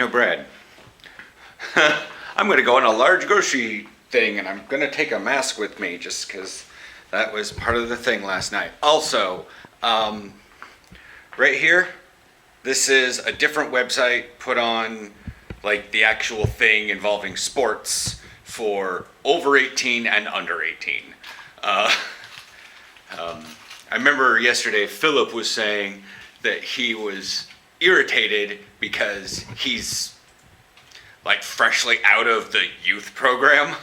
no bread. I'm gonna go on a large grocery thing and I'm gonna take a mask with me just because that was part of the thing last night. Also, right here, this is a different website put on like the actual thing involving sports for over 18 and under 18. I remember yesterday Philip was saying that he was irritated because he's like freshly out of the youth program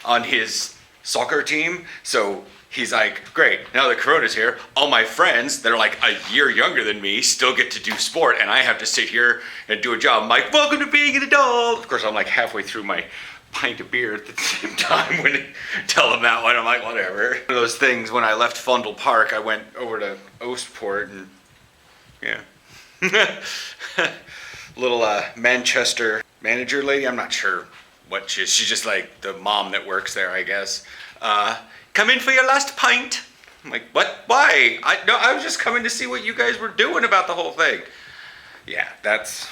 on his soccer team. So he's like, great, now that Corona's here, all my friends that are like a year younger than me still get to do sport and I have to sit here and do a job. I'm like, welcome to being an adult. Of course, I'm like halfway through my pint of beer at the same time when I tell them that one. I'm like, whatever. One of those things, when I left Fondle Park, I went over to Ostport and yeah. Little Manchester manager lady, I'm not sure what she is. She's just like the mom that works there, I guess. Come in for your last pint. I'm like, what? Why? I was just coming to see what you guys were doing about the whole thing. Yeah, that's...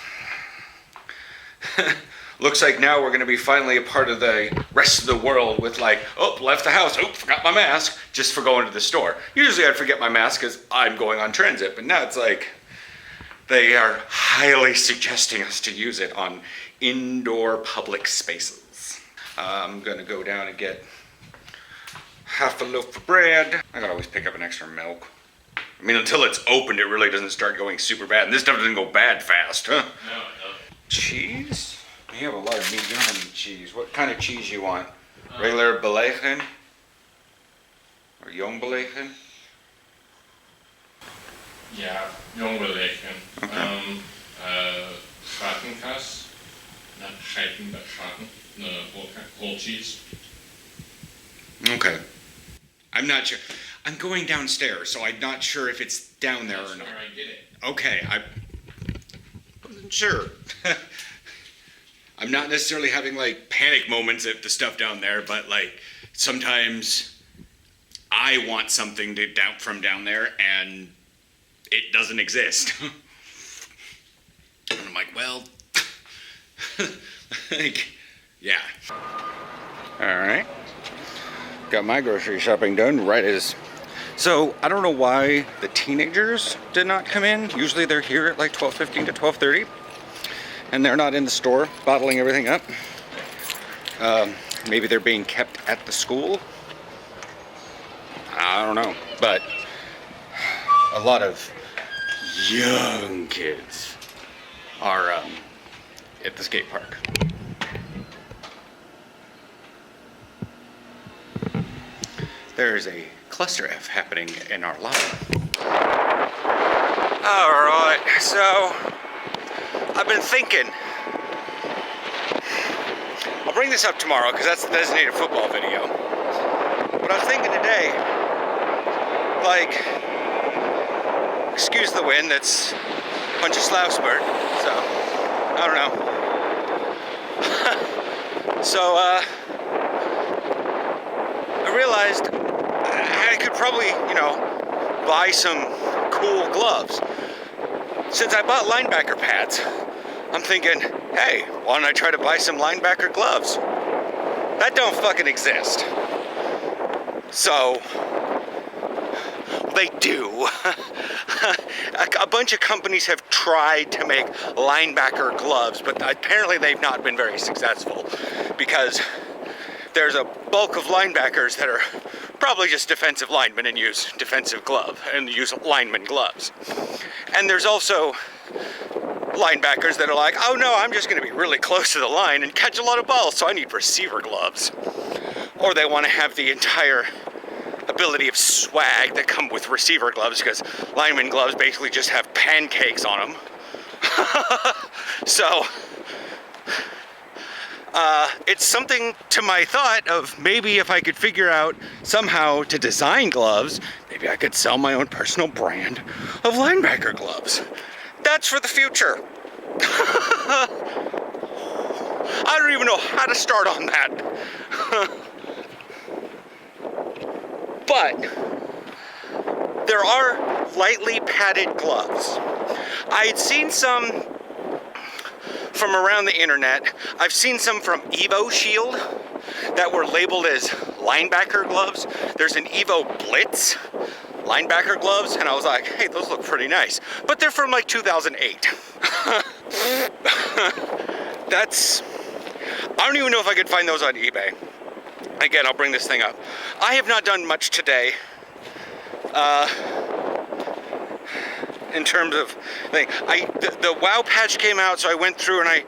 Looks like now we're going to be finally a part of the rest of the world with like, oh, left the house, oh, forgot my mask, just for going to the store. Usually I'd forget my mask because I'm going on transit, but now it's like, they are highly suggesting us to use it on indoor public spaces. I'm going to go down and get half a loaf of bread. I can always pick up an extra milk. I mean, until it's opened, it really doesn't start going super bad. And this stuff doesn't go bad fast, huh? No, no. Cheese? You have a lot of meat. You don't have any cheese. What kind of cheese you want? Regular beleggen? Or jong beleggen? Ja, jong beleggen. Okay. Schapenkaas. Not scheiten, but schapen. Whole cheese. Okay. I'm not sure. I'm going downstairs, so I'm not sure if it's down there or not. That's where I get it. Okay, I wasn't sure. I'm not necessarily having like panic moments at the stuff down there, but like sometimes I want something from down there and it doesn't exist. And I'm like, well, like, yeah. All right. Got my grocery shopping done right as... So, I don't know why the teenagers did not come in. Usually they're here at like 12:15 to 12:30. And they're not in the store bottling everything up. Maybe they're being kept at the school. I don't know. But a lot of young kids are at the skate park. There's a cluster F happening in our lobby. Alright, so I've been thinking, I'll bring this up tomorrow because that's the designated football video. But I was thinking today, like, excuse the wind, that's a bunch of slouchbird, so, I don't know. So, I realized I could probably, buy some cool gloves. Since I bought linebacker pads, I'm thinking, hey, why don't I try to buy some linebacker gloves? That don't fucking exist. So, they do. A bunch of companies have tried to make linebacker gloves, but apparently they've not been very successful because there's a bulk of linebackers that are probably just defensive linemen and use defensive glove and use lineman gloves. And there's also linebackers that are like, oh no, I'm just going to be really close to the line and catch a lot of balls, so I need receiver gloves. Or they want to have the entire ability of swag that come with receiver gloves because lineman gloves basically just have pancakes on them. So it's something to my thought of maybe if I could figure out somehow to design gloves, maybe I could sell my own personal brand of linebacker gloves. That's for the future. I don't even know how to start on that. But there are lightly padded gloves. I had seen some from around the internet. I've seen some from Evo Shield that were labeled as linebacker gloves. There's an Evo Blitz linebacker gloves, and I was like, hey, those look pretty nice. But they're from like 2008. I don't even know if I could find those on eBay. Again, I'll bring this thing up. I have not done much today. In terms of thing, the WoW patch came out, so I went through and I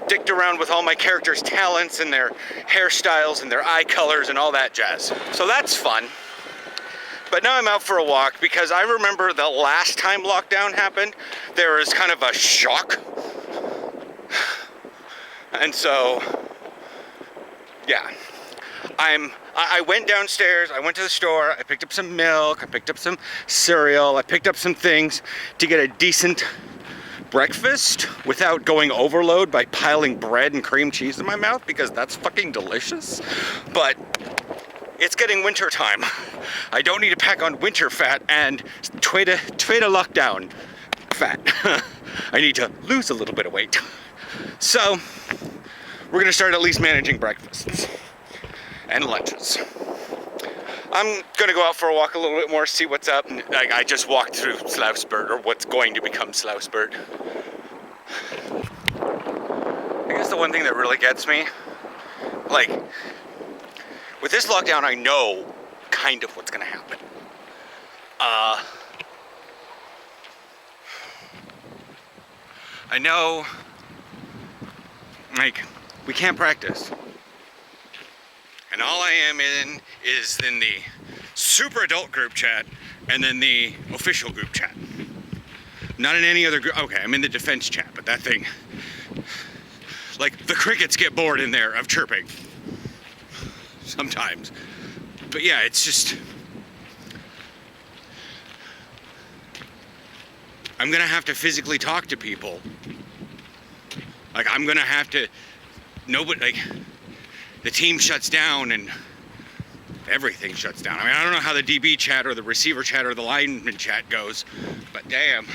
dicked around with all my characters' talents and their hairstyles and their eye colors and all that jazz. So that's fun. But now I'm out for a walk because I remember the last time lockdown happened, there was kind of a shock. And so, yeah, I went downstairs, I went to the store, I picked up some milk, I picked up some cereal, I picked up some things to get a decent breakfast without going overload by piling bread and cream cheese in my mouth, because that's fucking delicious. But it's getting winter time. I don't need to pack on winter fat and trade a lockdown fat. I need to lose a little bit of weight. So we're gonna start at least managing breakfasts and lunches. I'm gonna go out for a walk a little bit more, see what's up. Like, I just walked through Slousberg, or what's going to become Slousberg. I guess the one thing that really gets me, like, with this lockdown, I know kind of what's gonna happen. I know, like, we can't practice. And all I am in is in the super adult group chat and then the official group chat. Not in any other group. Okay, I'm in the defense chat, but that thing, like, the crickets get bored in there of chirping sometimes. But yeah, it's just, I'm gonna have to physically talk to people. Like, I'm gonna have to, nobody, like, the team shuts down and everything shuts down. I mean, I don't know how the DB chat or the receiver chat or the lineman chat goes, but damn.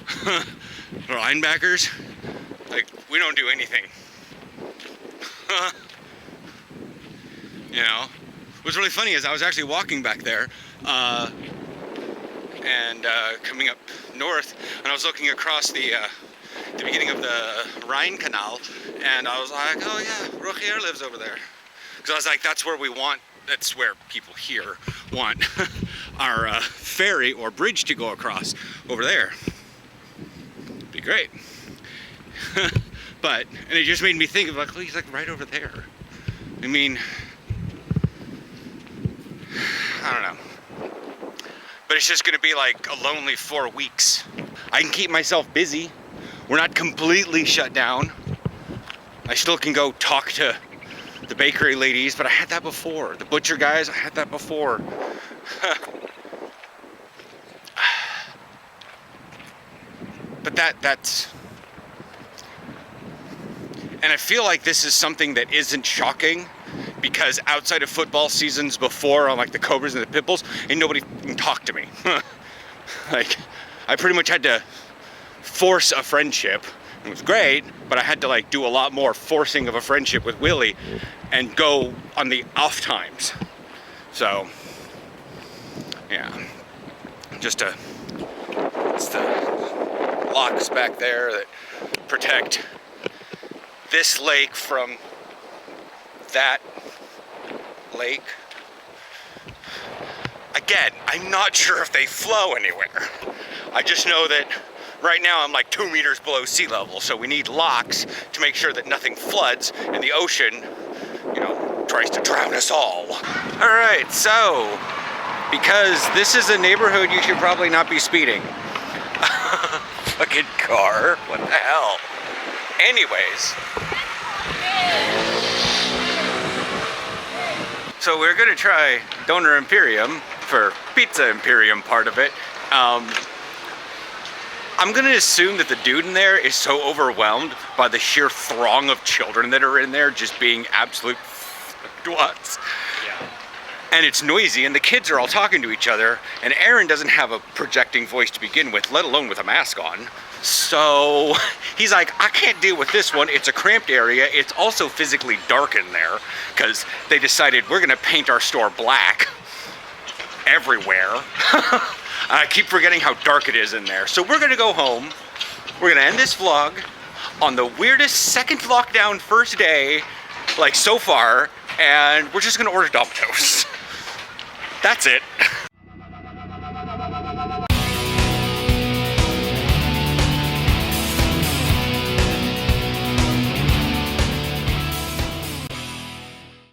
For linebackers, like, we don't do anything. You know, what's really funny is I was actually walking back there and coming up north, and I was looking across the beginning of the Rhine Canal, and I was like, oh yeah, Rogier lives over there. Because I was like, that's where we want, that's where people here want our ferry or bridge to go across, over there. Be great. But, and it just made me think of, like, oh, he's like right over there. I mean, I don't know. But it's just gonna be like a lonely 4 weeks. I can keep myself busy. We're not completely shut down. I still can go talk to the bakery ladies, but I had that before. The butcher guys, I had that before. But that's... And I feel like this is something that isn't shocking, because outside of football seasons before, on like the Cobras and the Pitbulls, ain't nobody can talk to me. Like, I pretty much had to force a friendship. It was great, but I had to like do a lot more forcing of a friendship with Willie and go on the off times. So, yeah, just it's the locks back there that protect this lake from that lake. Again, I'm not sure if they flow anywhere. I just know that right now I'm like 2 meters below sea level, so we need locks to make sure that nothing floods and the ocean, you know, tries to drown us all. All right, so because this is a neighborhood, you should probably not be speeding. Fucking car, what the hell? Anyways. So we're gonna try Doner Imperium for Pizza Imperium part of it. I'm gonna assume that the dude in there is so overwhelmed by the sheer throng of children that are in there just being absolute twats. Yeah. and it's noisy, and the kids are all talking to each other, and Aaron doesn't have a projecting voice to begin with, let alone with a mask on. So he's like, I can't deal with this one. It's a cramped area. It's also physically dark in there because they decided we're gonna paint our store black everywhere. I keep forgetting how dark it is in there. So we're gonna go home. We're gonna end this vlog on the weirdest second lockdown first day, like so far, and we're just gonna order Domino's. That's it.